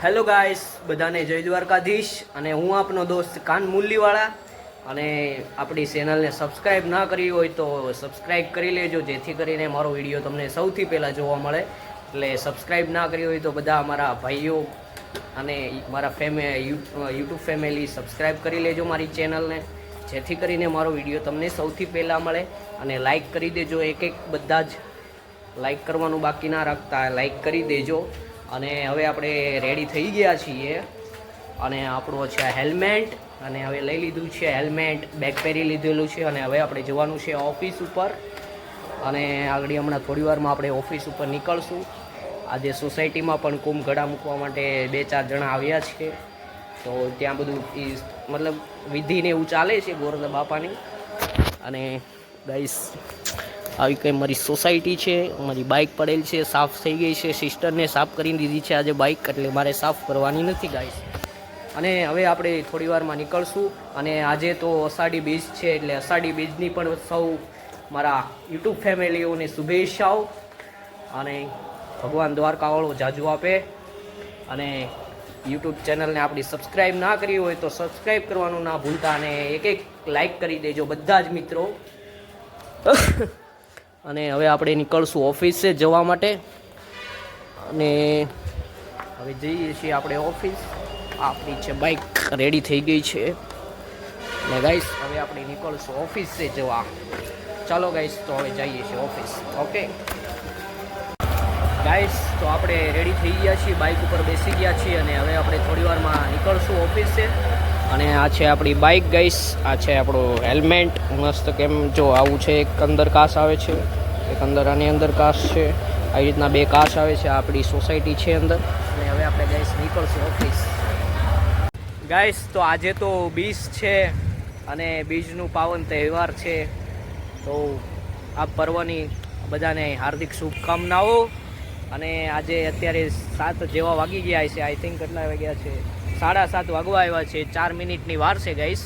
Hello guys, બધાને જય દ્વારકાધીશ. અને હું આપનો દોસ્ત કાન મુરલીવાળા. અને આપણી ચેનલને સબસ્ક્રાઈબ ના કરી હોય તો સબસ્ક્રાઈબ કરી લેજો, જેથી કરીને મારો વિડીયો તમને સૌથી પહેલાં જોવા મળે. એટલે સબસ્ક્રાઈબ ના કરી હોય તો બધા અમારા ભાઈઓ અને મારા યુટ્યુબ ફેમિલી સબસ્ક્રાઈબ કરી લેજો મારી ચેનલને, જેથી કરીને મારો વિડીયો તમને સૌથી પહેલાં મળે. અને લાઈક કરી દેજો, એક બધા જ લાઈક કરવાનું બાકી ના રાખતા, લાઈક કરી દેજો. અને હવે આપણે રેડી થઈ ગયા છીએ અને આપણું છે હેલ્મેટ, અને હવે લઈ લીધું છે હેલ્મેટ, બેગ પહેરી લીધેલું છે. અને હવે આપણે જવાનું છે ઓફિસ ઉપર. અને આગળ હમણાં થોડી વારમાં આપણે ઓફિસ ઉપર નીકળશું. આજે સોસાયટીમાં પણ કુંભઘડા મૂકવા માટે 2-4 જણા આવ્યા છે, તો ત્યાં બધું મતલબ વિધિને એવું ચાલે છે ગોરધા બાપાની. અને ગાઈસ, આવી કંઈ મારી સોસાયટી છે. મારી બાઇક પડેલ છે, સાફ થઈ ગઈ છે. સિસ્ટરને સાફ કરી દીધી છે આજે બાઇક, એટલે મારે સાફ કરવાની નથી ગાઈસ. અને હવે આપણે થોડી વારમાં નીકળશું. અને આજે તો અષાઢી બીજ છે, એટલે અષાઢી બીજની પણ સૌ મારા યુટ્યુબ ફેમિલીઓને શુભેચ્છાઓ. અને ભગવાન દ્વારકાવાળો જાજુ આપે. અને યુટ્યુબ ચેનલને આપણી સબસ્ક્રાઈબ ના કરી હોય તો સબસ્ક્રાઈબ કરવાનું ના ભૂલતા, અને એક લાઈક કરી દેજો બધા જ મિત્રો. અને હવે આપણે નીકળશું ઓફિસે જવા માટે. અને હવે જઈએ છીએ આપણે ઓફિસ. આપણી છે બાઇક રેડી થઈ ગઈ છે. અને ગાઈસ, હવે આપણે નીકળશું ઓફિસે જવા. ચાલો ગાઈસ, તો હવે જઈએ છીએ ઓફિસ. ઓકે ગાઈસ, તો આપણે રેડી થઈ ગયા છીએ, બાઇક ઉપર બેસી ગયા છીએ. અને હવે આપણે થોડી વારમાં નીકળશું ઓફિસે. અને આ છે આપણી બાઇક ગાઈસ, આ છે આપણું હેલ્મેટ મસ્ત. કેમ જો આવું છે, એક અંદર કાચ આવે છે, એક અંદર આની અંદર કાચ છે. આવી રીતના 2 કાચ આવે છે. આપણી સોસાયટી છે અંદર. અને હવે આપણે ગાઈસ નીકળશું ઓફિસ. ગાઈસ, તો આજે તો બીજ છે અને બીજનું પાવન તહેવાર છે. તો આ પર્વની બધાને હાર્દિક શુભકામનાઓ. અને આજે અત્યારે 7 જેવા વાગી ગયા છે. આઈ થિંક કેટલા વાગ્યા છે? 7:30 વાગવા આવ્યા છે. 4 મિનિટની વાર છે ગાઈસ.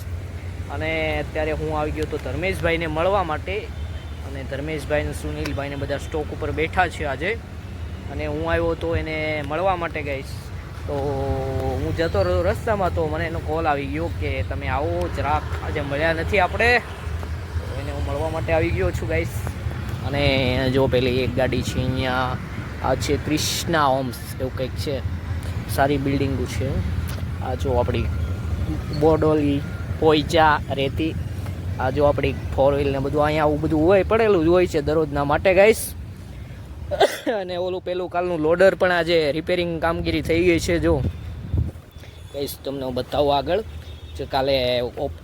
અને અત્યારે હું આવી ગયો તો ધર્મેશભાઈને મળવા માટે. અને ધર્મેશભાઈ અને સુનિલભાઈને બધા સ્ટોક ઉપર બેઠા છે આજે. અને હું આવ્યો તો એને મળવા માટે ગાઈસ. તો હું જતો રહ્યો રસ્તામાં, તો મને એનો કોલ આવી ગયો કે તમે આવો જરાક, આજે મળ્યા નથી આપણે. તો એને હું મળવા માટે આવી ગયો છું ગાઈસ. અને જો પેલી એક ગાડી છે અહીંયા, આ છે ક્રિષ્ના હોમ્સ એવું કંઈક છે, સારી બિલ્ડિંગો છે. આ જો આપણી બોડોલી, પોઈચા, રેતી. આ જો આપણી 4 વ્હીલ ને બધું અહીંયા આવું બધું હોય, પડેલું જ હોય છે દરરોજના માટે ગાઈસ. અને ઓલું પેલું કાલનું લોડર પણ આજે રિપેરિંગ કામગીરી થઈ ગઈ છે. જો ગાઈસ, તમને હું બતાવું આગળ. જે કાલે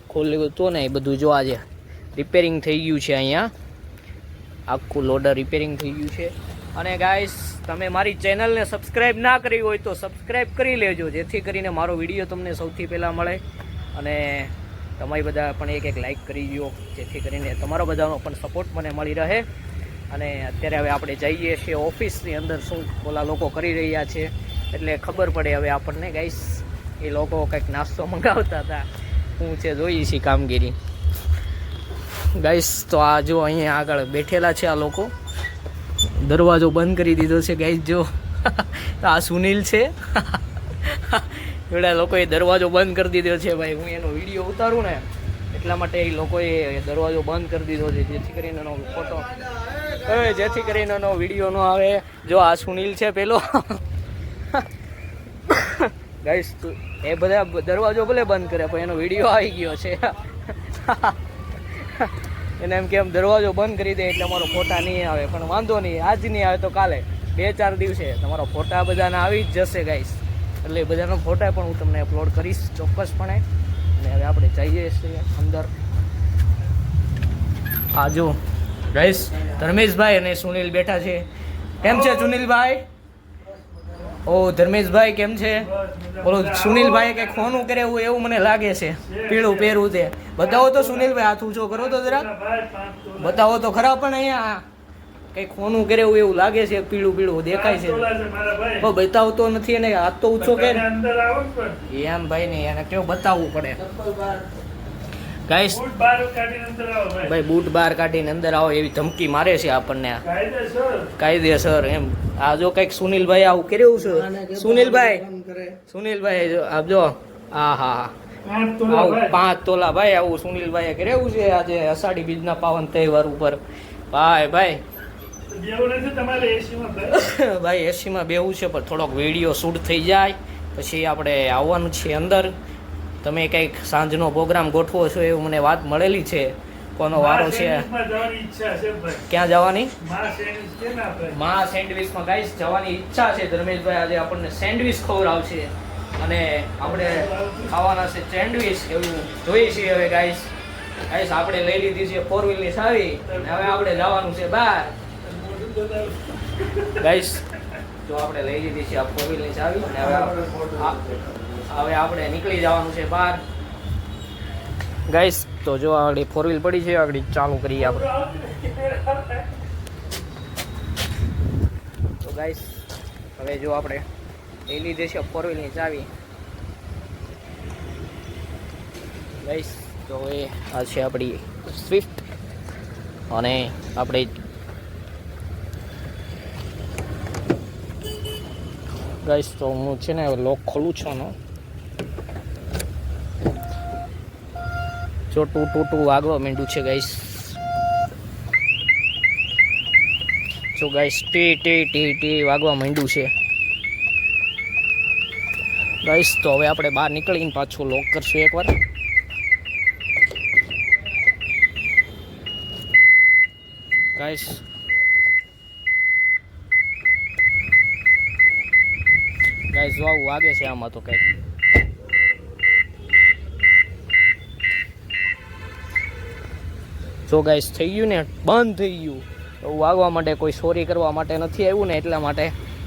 ખોલ્યું હતું ને એ બધું જો આજે રિપેરિંગ થઈ ગયું છે. અહીંયા આખું લોડર રિપેરિંગ થઈ ગયું છે. અને ગાઈસ, તમે મારી ચેનલને સબસ્ક્રાઈબ ના કરી હોય તો સબસ્ક્રાઈબ કરી લેજો, જેથી કરીને મારો વિડીયો તમને સૌથી પહેલાં મળે. અને તમારી બધા પણ એક લાઈક કરી દો, જેથી કરીને તમારો બધાનો પણ સપોર્ટ મને મળી રહે. અને અત્યારે હવે આપણે જઈએ છીએ ઓફિસની અંદર. શું ઓલા લોકો કરી રહ્યા છે એટલે ખબર પડે હવે આપણને ગાઈસ. એ લોકો કંઈક નાસ્તો મંગાવતા હતા, શું છે જોઈએ છીએ કામગીરી ગાઈસ. તો આ જો અહીંયા આગળ બેઠેલા છે આ લોકો. દરવાજો બંધ કરી દીધો છે ગાઈસ. જો આ સુનિલ છે. એવડા લોકોએ દરવાજો બંધ કરી દીધો છે ભાઈ. હું એનો વિડીયો ઉતારું ને એટલા માટે એ લોકોએ દરવાજો બંધ કરી દીધો છે, જેથી કરીને એનો ફોટો, જેથી કરીને એનો વિડીયો ન આવે. જો આ સુનિલ છે પેલો. ગાઈસ, એ બધા દરવાજો ભલે બંધ કરે પણ એનો વિડીયો આવી ગયો છે. એને એમ કે એમ દરવાજો બંધ કરી દે એટલે અમારો ફોટા નહીં આવે. પણ વાંધો નહીં, આજ નહીં આવે તો કાલે 2-4 દિવસે તમારો ફોટા બધાના આવી જ જશે ગાઈસ. એટલે બધાનો ફોટા પણ હું તમને અપલોડ કરીશ ચોક્કસપણે. અને હવે આપણે જઈએ છીએ અંદર. આ જો ગાઈસ, ધર્મેશભાઈ અને સુનિલ બેઠા છે. કેમ છે સુનિલભાઈ? ઓ ધર્મેશભાઈ કેમ છે? બોલો, સુનિલભાઈ કંઈક ફોનું કરે એવું મને લાગે છે. પીળું પહેરવું તે બતાવો તો સુનિલભાઈ, હાથ ઊંચો કરો તો જરાક, બતાવો તો ખરા. પણ અહીંયા કંઈક ફોનું કરે એવું લાગે છે, પીળું પીળું દેખાય છે. બતાવતો નથી એને, હાથ તો ઊંચો કે એમ ભાઈ ને એને કેવું બતાવવું પડે. ગાઈસ બૂટ બહાર કાઢીને અંદર આવો ભાઈ. ભાઈ બૂટ બહાર કાઢીને અંદર આવો એવી ધમકી મારે છે આપણને કાયદેસર. કાયદેસર એમ. આ જો કંઈક સુનિલભાઈ આવું કર્યું છે સુનિલભાઈ આપ જો હા હા 5 તોલા આવું ભાઈ. 5 તોલા ભાઈ આવું સુનિલભાઈએ કર્યું છે આજે અષાઢી બીજના પાવન તહેવાર ઉપર ભાઈ જેવું નથી તમારે એસીમાં ભાઈ. ભાઈ એસીમાં બેવું છે પણ થોડોક વિડીયો શૂટ થઈ જાય પછી આપણે આવવાનું છે અંદર. તમે કંઈક સાંજનો પ્રોગ્રામ ગોઠવો છો એવું મને વાત મળેલી છે. કોનો વારો છે? સેન્ડવિચમાં જવાની ઈચ્છા છે ભાઈ. ક્યાં જવાની? માં સેન્ડવિચ છે ને આપણે. માં સેન્ડવિચમાં ગાઈસ જવાની ઈચ્છા છે. ધર્મેશભાઈ આજે આપણને સેન્ડવિચ ખવડાવશે અને આપણે ખાવાના છે સેન્ડવિચ એવું જોઈએ છીએ. હવે ગાઈસ આપણે લઈ લીધી છે 4 વ્હીલની ચાવી અને હવે આપણે જવાનું છે બહાર. ગાઈસ જો આપણે લઈ લીધી છે આ 4 વ્હીલની ચાવી અને હવે આપણે નીકળી જવાનું છે બહાર. ગાઈસ તો જો આગળ 4 વ્હીલ પડી છે આગળ ચાલુ કરીએ આપણે. તો ગાઈસ હવે જો આપણે લઈ લીધી છે 4 વ્હીલની ચાવી. ગાઈસ તો એ આ છે આપણી સ્વિફ્ટ અને આપણે ગાઈસ તો હું છે ને લોક ખોલું છું આનો. જો ટુ વાગવા માંડ્યું છે ગાઈસ. જો ગાઈસ ટી વાગવા માંડ્યું છે ગાઈસ. તો હવે આપણે બહાર નીકળીને પાછું લોક કરશું એકવાર. ગાઈસ જો આવું વાગે છે આમાં તો કંઈક. જો ગાઈસ થઈ ગયું ને બંધ થઈ ગયું. એવું વાગવા માટે કોઈ સોરી કરવા માટે નથી આવ્યું ને એટલા માટે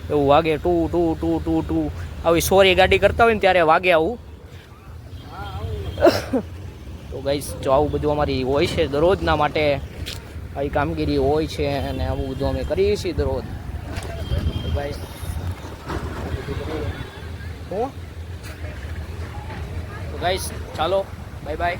એવું વાગે ટુ. આવી સોરી ગાડી કરતા હોય ને ત્યારે વાગે આવું. તો ગાઈસ જો આવું બધું અમારી હોય છે દરરોજના માટે આવી કામગીરી હોય છે અને આવું બધું અમે કરીએ છીએ દરરોજ. ગાઈસ તો ગાઈસ ચાલો બાય બાય.